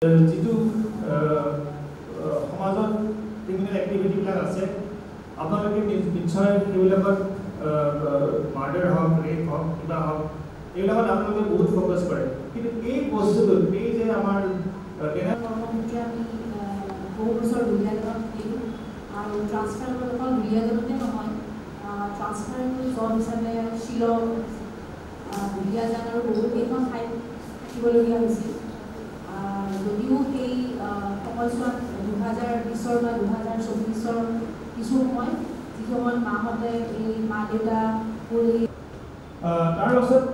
যিটো সমাজত ক্ৰিমিনেল এক্টিভিটিবিলাক আছে আপোনালোকে নিশ্চয় সেইবিলাকত মাৰ্ডাৰ হওক ৰেপ হওক কিবা হওক এইবিলাকত আপোনালোকে বহুত ফ'কাছ কৰে কিন্তু এই বস্তুটোত এই যে আমাৰ কৰ্মসূত্ৰে আমি বহু বছৰ দুলীয়াজনক দিলোঁ আৰু ট্ৰান্সফাৰ অকল দুলীয়াজনতে নহয় ট্ৰান্সফাৰেবল জব হিচাপে শ্বিলং দুলীয়াজান আৰু বহুত কেইখন ঠাইত থাকিবলগীয়া হৈছিল যদিও সেই সময়ছোৱাত 2020 বা 2024 কিছু সময় যিটো সময়ত মাহঁতে এই মা দেউতা কৰি তাৰ পাছত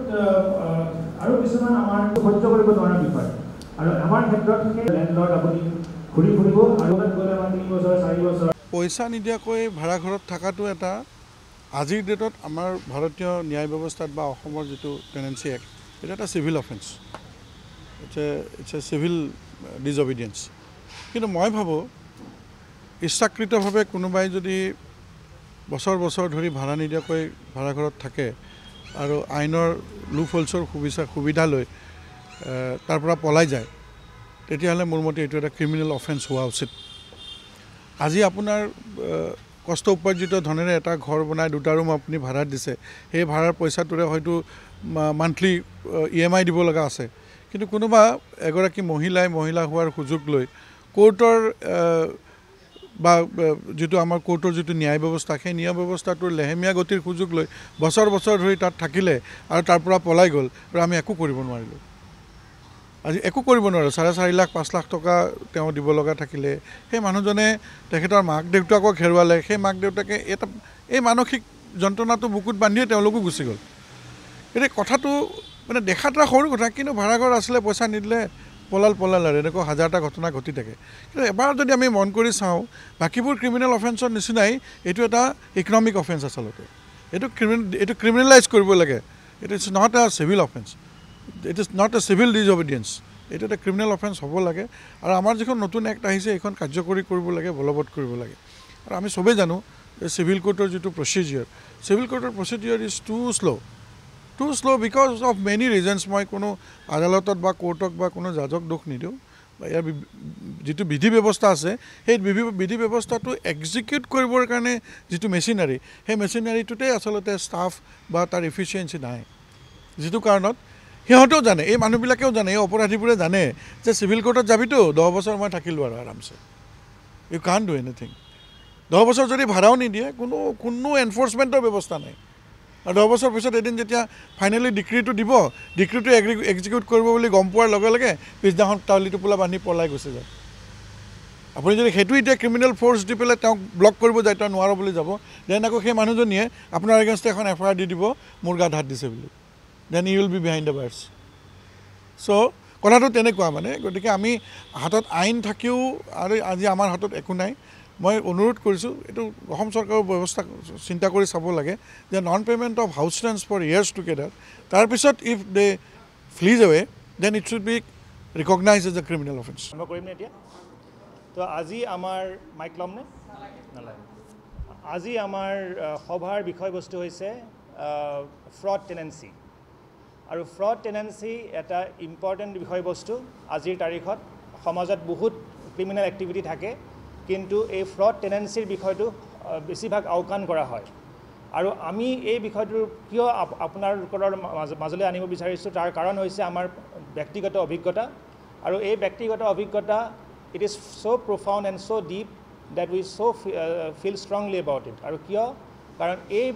আৰু কিছুমান আমাৰ সহ্য কৰিব নোৱাৰা বিষয় আৰু আমাৰ ক্ষেত্ৰত সেই লেণ্ডলৰ্ড আপুনি ঘূৰি ফুৰিব আৰু তাত গ'লে আমাৰ 3 বছৰ 4 বছৰ পইচা নিদিয়াকৈ ভাড়া ঘৰত থকাটো এটা আজিৰ ডেটত আমাৰ ভাৰতীয় ন্যায় ব্যৱস্থাত বা অসমৰ যিটো টেনেন্সি এক্ট এটা এটা civil offence it's a civil disobedience কিন্তু মই ভাবোঁ ইচ্ছাকৃতভাৱে কোনোবাই যদি বছৰ বছৰ ধৰি ভাড়া নিদিয়াকৈ ভাড়া ঘৰত থাকে আৰু আইনৰ লুফলছৰ সুবিধা লৈ তাৰ পৰা পলাই যায় তেতিয়াহ'লে মোৰ মতে এইটো এটা ক্ৰিমিনেল অফেন্স হোৱা উচিত আজি আপোনাৰ কষ্ট উপাৰ্জিত ধনেৰে এটা ঘৰ বনাই 2টা ৰুম আপুনি ভাড়াত দিছে সেই ভাড়াৰ পইচাটোৰে হয়তো মান্থলি EMI দিব লগা আছে কিন্তু কোনোবা এগৰাকী মহিলা হোৱাৰ সুযোগ লৈ কোৰ্টৰ বা যিটো আমাৰ কোৰ্টৰ যিটো ন্যায় ব্যৱস্থা সেই ন্যায় ব্যৱস্থাটোৰ লেহেমীয়া গতিৰ সুযোগ লৈ বছৰ বছৰ ধৰি তাত থাকিলে আৰু তাৰ পৰা পলাই গ'ল আৰু আমি একো কৰিব নোৱাৰিলোঁ আজি একো কৰিব নোৱাৰোঁ 4.5 লাখ 5 লাখ টকা তেওঁ দিব লগা থাকিলে সেই মানুহজনে তেখেতৰ মাক দেউতাকক হেৰুৱালে সেই মাক দেউতাকে এই মানসিক যন্ত্ৰণাটো বুকুত বান্ধিয়ে তেওঁলোকো গুচি গ'ল এতিয়া কথাটো মানে দেখাত এটা সৰু কথা কিন্তু ভাড়াঘৰ আছিলে পইচা নিদিলে পলাল আৰু এনেকুৱা হাজাৰটা ঘটনা ঘটি থাকে কিন্তু এবাৰ যদি আমি মন কৰি চাওঁ বাকীবোৰ ক্ৰিমিনেল অফেন্সৰ নিচিনাই এইটো এটা ইকনমিক অফেন্স আচলতে এইটো ক্ৰিমিনেলাইজ কৰিব লাগে it is not a civil offence it is not a civil disobedience এইটো এটা ক্ৰিমিনেল অফেন্স হ'ব লাগে আৰু আমাৰ যিখন নতুন এক্ট আহিছে এইখন কাৰ্যকৰী কৰিব লাগে বলবৎ কৰিব লাগে আৰু আমি চবেই জানো যে চিভিল কোৰ্টৰ যিটো procedure is too slow' because of many reasons মই কোনো আদালতত বা কোৰ্টক বা কোনো জাজক দোষ নিদিওঁ বা ইয়াৰ যিটো বিধি ব্যৱস্থা আছে সেই বিধি ব্যৱস্থাটো এক্সিকিউট কৰিবৰ কাৰণে যিটো মেচিনাৰী সেই মেচিনাৰীটোতে আচলতে ষ্টাফ বা তাৰ এফিচিয়েঞ্চি নাই যিটো কাৰণত সিহঁতেও জানে এই মানুহবিলাকেও জানে এই অপৰাধীবোৰে জানে যে চিভিল কোৰ্টত যাবিতো 10 বছৰ মই থাকিলোঁ আৰু আৰামছে ইউ কান ডু এনিথিং 10 বছৰ যদি ভাড়াও নিদিয়ে কোনো এনফৰ্চমেণ্টৰ ব্যৱস্থা নাই আৰু 10 বছৰ পিছত এদিন যেতিয়া ফাইনেলি ডিক্ৰীটো দিব ডিক্ৰীটো এক্সিকিউট কৰিব বুলি গম পোৱাৰ লগে লগে পিছদিনাখন টাউলি টোপোলা বান্ধি পলাই গুচি যায় আপুনি যদি সেইটো এতিয়া ক্ৰিমিনেল ফ'ৰ্চ দি পেলাই তেওঁক ব্লক কৰিব যায় তেওঁ নোৱাৰো বুলি যাব দেন আকৌ সেই মানুহজনীয়ে আপোনাৰ এগেইনষ্টে এখন FIR দি দিব মোৰ গাত হাত দিছে বুলি then you will be behind the bars so' কথাটো তেনেকুৱা মানে গতিকে আমি হাতত আইন থাকিও আৰু আজি আমাৰ হাতত একো নাই মই অনুৰোধ কৰিছোঁ এইটো অসম চৰকাৰৰ ব্যৱস্থা চিন্তা কৰি চাব লাগে যে non payment of house rents for years together তাৰপিছত if they flee away then it should be recognise as a criminal offence আৰম্ভ কৰিম নে এতিয়া তো আজি আমাৰ মাইক ল'মনে নালাগে আজি আমাৰ সভাৰ বিষয়বস্তু হৈছে ফ্ৰড টেনেন্সি আৰু ফ্ৰড টেনেন্সি এটা ইম্পৰ্টেণ্ট বিষয়বস্তু আজিৰ তাৰিখত সমাজত বহুত ক্ৰিমিনেল এক্টিভিটি থাকে কিন্তু এই ফ্ৰড টেনেন্সিৰ বিষয়টো বেছিভাগ আওকাণ কৰা হয় আৰু আমি এই বিষয়টোৰ কিয় আপোনালোকৰ মাজলৈ আনিব বিচাৰিছোঁ তাৰ কাৰণ হৈছে আমাৰ ব্যক্তিগত অভিজ্ঞতা আৰু এই ব্যক্তিগত অভিজ্ঞতা it is so' profound and so' deep that we feel strongly about it আৰু কিয় কাৰণ এই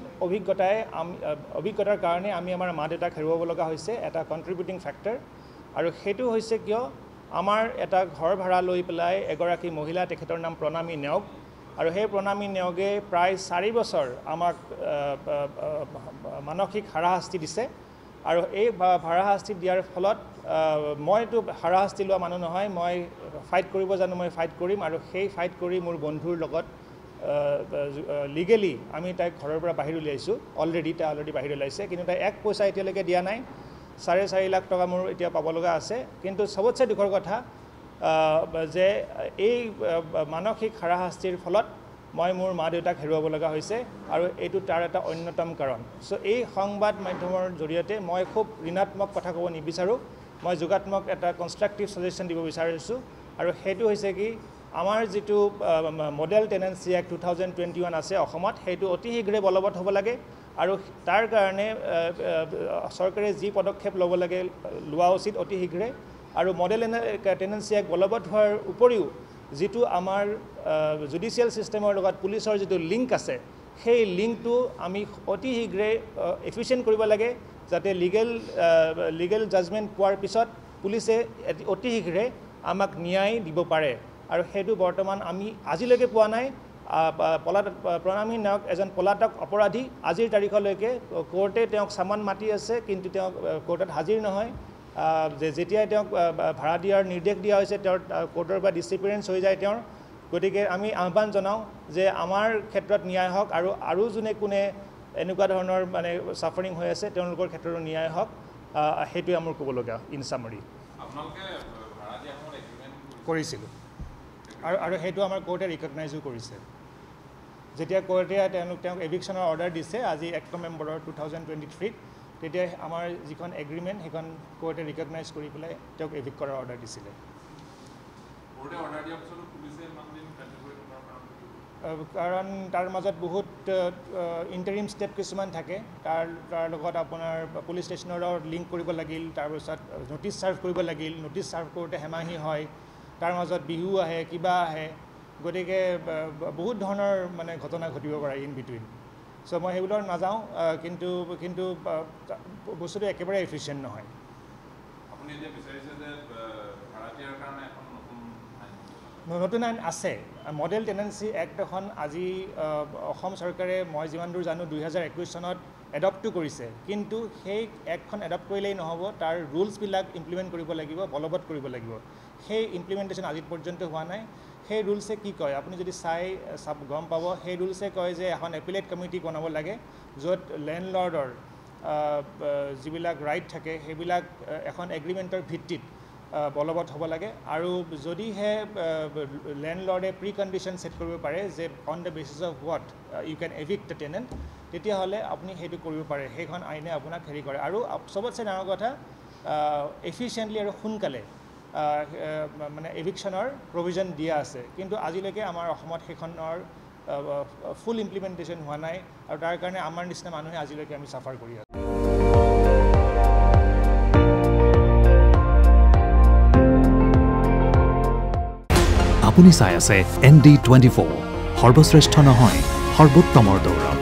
অভিজ্ঞতাৰ কাৰণে আমি আমাৰ মা দেউতাক হেৰুৱাব লগা হৈছে এটা কণ্ট্ৰিবিউটিং ফেক্টৰ আৰু সেইটো হৈছে কিয় আমাৰ এটা ঘৰ ভাড়া লৈ পেলাই এগৰাকী মহিলা তেখেতৰ নাম প্ৰণামী নেওগ আৰু সেই প্ৰণামী নেওগে প্ৰায় 4 বছৰ আমাক মানসিক হাৰাশাস্তি দিছে আৰু এই হাৰাশাস্তি দিয়াৰ ফলত মইতো হাৰাশাস্তি লোৱা মানুহ নহয় মই ফাইট কৰিব জানো মই ফাইট কৰিম আৰু সেই ফাইট কৰি মোৰ বন্ধুৰ লগত লিগেলি আমি তাইক ঘৰৰ পৰা বাহিৰ উলিয়াইছোঁ অলৰেডি বাহিৰ ওলাইছে কিন্তু তাই 1 পইচা এতিয়ালৈকে দিয়া নাই 4.5 লাখ টকা মোৰ এতিয়া পাব লগা আছে কিন্তু সবতছে দুখৰ কথা যে এই মানসিক হাৰাশাস্তিৰ ফলত মই মোৰ মা দেউতাক হেৰুৱাব লগা হৈছে আৰু এইটো তাৰ এটা অন্যতম কাৰণ চ' এই সংবাদ মাধ্যমৰ জৰিয়তে মই খুব ঋণাত্মক কথা ক'ব নিবিচাৰোঁ মই যোগাত্মক এটা কনষ্ট্ৰাক্টিভ সাজেশ্যন দিব বিচাৰিছোঁ আৰু সেইটো হৈছে কি আমাৰ যেটো মডেল টেনেন্সি এক্ট 2021 আছে অসমত সেইটো অতি শীঘ্ৰে বলবৎ হ'ব লাগে আৰু তাৰ কাৰণে চৰকাৰে যি পদক্ষেপ ল'ব লাগে লোৱা উচিত অতি শীঘ্ৰে আৰু মডেল টেনেন্সি এক্ট বলবৎ হোৱাৰ উপৰিও যেটো আমাৰ জুডিচিয়েল সিস্টেমৰ লগত পুলিচৰ যেটো লিংক আছে সেই লিংকটো আমি অতি শীঘ্ৰে এফিচিয়েন্ট কৰিব লাগে যাতে লিগেল জাজমেন্ট পোৱাৰ পিছত পুলিচে অতি শীঘ্ৰে আমাক ন্যায় দিব পাৰে আৰু হেতু বৰ্তমান আমি আজিলৈকে পোৱা নাই প্ৰণামী নায়ক এজন পলাতক অপৰাধী আজিৰ তাৰিখলৈকে কোৰ্টে তেওঁক সামান মাতি আছে কিন্তু তেওঁ কোৰ্টত হাজিৰ নহয় যেতিয়া তেওঁক ভাড়া দিয়াৰ নিৰ্দেশ দিয়া হৈছে তেওঁৰ কোৰ্টৰ পৰা ডিসিপ্লিনেন্স হৈ যায় তেওঁৰ গতিকে আমি আহ্বান জনাও যে আমাৰ ক্ষেত্ৰত ন্যায় হওক আৰু যোনে কোনে এনেকুৱা ধৰণৰ মানে সাফাৰিং হৈ আছে তেওঁলোকৰ ক্ষেত্ৰতো ন্যায় হওক হেতু আমাৰ ক'ব লগা ইন সামাৰি আপোনালোকে ভাড়া দিয়া সময়ত এগ্ৰিমেন্ট কৰিছিল আৰু হেতু আমাৰ কোৰ্টে ৰিকগনাইজও কৰিছে যেতিয়া কোৰ্টে তেওঁক এভিকশ্যনৰ অৰ্ডাৰ দিছে আজি 1 নৱেম্বৰৰ 2023 তেতিয়া আমাৰ যিখন এগ্ৰিমেন্ট সেইখন কোৰ্টে ৰিকগনাইজ কৰি পেলাই তেওঁক এভিক কৰাৰ অৰ্ডাৰ দিছিলে কোৰ্টে অৰ্ডাৰ দিয়াৰ পিছত পুলিচে মানদিন কাৰণ তাৰ মাজত বহুত ইণ্টাৰিম ষ্টেপ কিছুমান থাকে তাৰ লগত আপোনাৰ পুলিচ ষ্টেচনৰ লিংক কৰিব লাগিল তাৰপিছত নটিচ চাৰ্ভ কৰিব লাগিল নটিচ চাৰ্ভ কৰোঁতে হেমাহি হয় তাৰ মাজত বিহু আহে কিবা আহে গতিকে বহুত ধৰণৰ মানে ঘটনা ঘটিব পাৰে ইন বিটুইন সো মই সেইবোৰ নাযাওঁ কিন্তু বস্তুটো একেবাৰে এফিচিয়েণ্ট নহয় আপুনি এতিয়া বিচাৰিছে যে ভাড়াতীয়াৰ কাৰণে এখন নতুন আইন আছে মডেল টেনেন্সি এক্ট এখন আজি অসম চৰকাৰে মই যিমান দূৰ জানো 2021 চনত এডপ্টটো কৰিছে কিন্তু সেই এক্টখন এডপ্ট কৰিলেই নহ'ব তাৰ ৰুলছবিলাক ইমপ্লিমেণ্ট কৰিব লাগিব বলবৎ কৰিব লাগিব সেই ইমপ্লিমেণ্টেশ্যন আজি পৰ্যন্ত হোৱা নাই সেই ৰুলছে কি কয় আপুনি যদি গম পাব সেই ৰুলছে কয় যে এখন এপিলেট কমিটি বনাব লাগে য'ত লেণ্ডলৰ্ডৰ যিবিলাক ৰাইট থাকে সেইবিলাক এখন এগ্ৰিমেণ্টৰ ভিত্তিত বলবৎ হ'ব লাগে আৰু যদিহে লেণ্ডলৰ্ডে প্ৰি কণ্ডিশ্যন ছেট কৰিব পাৰে যে on the basis of what you can evict the tenant তেতিয়াহ'লে আপুনি সেইটো কৰিব পাৰে সেইখন আইনে আপোনাক হেৰি কৰে আৰু চবতছে ডাঙৰ কথা এফিচিয়েণ্টলি আৰু সোনকালে মানে এভিকশ্যনৰ প্ৰভিজন দিয়া আছে কিন্তু আজিলৈকে আমাৰ অসমত সেইখনৰ ফুল ইমপ্লিমেণ্টেশ্যন হোৱা নাই আৰু তাৰ কাৰণে আমাৰ নিচিনা মানুহে আজিলৈকে আমি চাফাৰ কৰি আছোঁ আপুনি চাই আছে ND24 সৰ্বশ্ৰেষ্ঠ নহয় সৰ্বোত্তমৰ দৌৰ